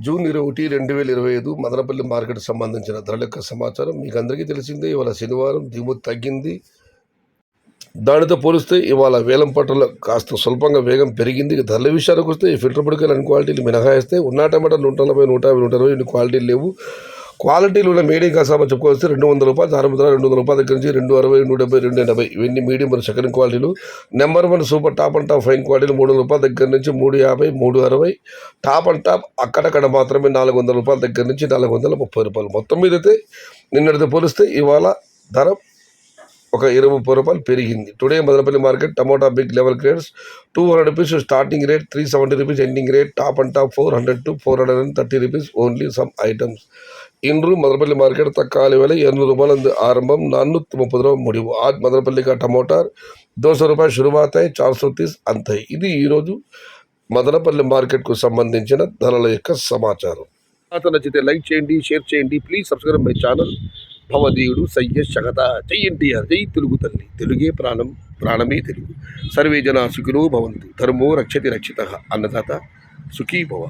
June 21, 2025 Madanapalle market సంబంధించిన ధరల యొక్క సమాచారం మీకు అందరికీ తెలిసిందే. ఇవాళ శనివారం దిగుమతి తగ్గింది. దానితో పోలిస్తే ఇవాళ వేలం పట్టణంలో కాస్త స్వల్పంగా వేగం పెరిగింది. ధరల విషయానికి వస్తే ఈ ఫిల్టర్ పొడికలు అన్ని క్వాలిటీలు మినహాయిస్తే ఉన్న టమాటాలు 140, 150, 120 ఇన్ని క్వాలిటీలు లేవు. క్వాలిటీలు ఉన్న మీడియం కాసామని చెప్పుకోవస్తే 200 రూపాయలు, 200 రూపాయల దగ్గర నుంచి 260, 170, 280 ఇవన్నీ మీడియం మరియు సెకండ్ క్వాలిటీలు. Number 1 super top and top fine క్వాలిటీలు 300 రూపాయల దగ్గర నుంచి 350, 360. టాప్ అండ్ టాప్ అక్కడక్కడ మాత్రమే 400 రూపాయల దగ్గర నుంచి 430 రూపాయలు. మొత్తం మీద అయితే నిన్నటితో పోలిస్తే ఇవాళ ధర ఒక 20-30 రూపాయలు పెరిగింది. Today Madanapalle market tomato big level grades 200 rupees starting rate, 370 rupees ending rate. Top and top 400 to 430 rupees only some items. இன்றும் மதனப்பள்ளி மார்க்கெட் தக்காளி விலை 200 ரூபாயிலிருந்து ஆரம்பம், 430 ரூபா முடிவு. आज మదనపల్లి का టమోటార్ 200 రూపాయలు శురువాతాయి, 430 అంతాయి. ఇది ఈరోజు మదనపల్లి మార్కెట్కు సంబంధించిన ధరల యొక్క సమాచారం. నచ్చితే లైక్ చేయండి, షేర్ చేయండి. Please subscribe my channel. భవదీయుడు సయ్యద్ శగత. జై ఎన్టీఆర్, జై తెలుగు తల్లి. తెలుగే ప్రాణం, ప్రాణమే తెలుగు. సర్వే జన సుఖినో భవంతు. ధర్మో రక్షతి రక్షిత. అన్నదాత సుఖీ భవ.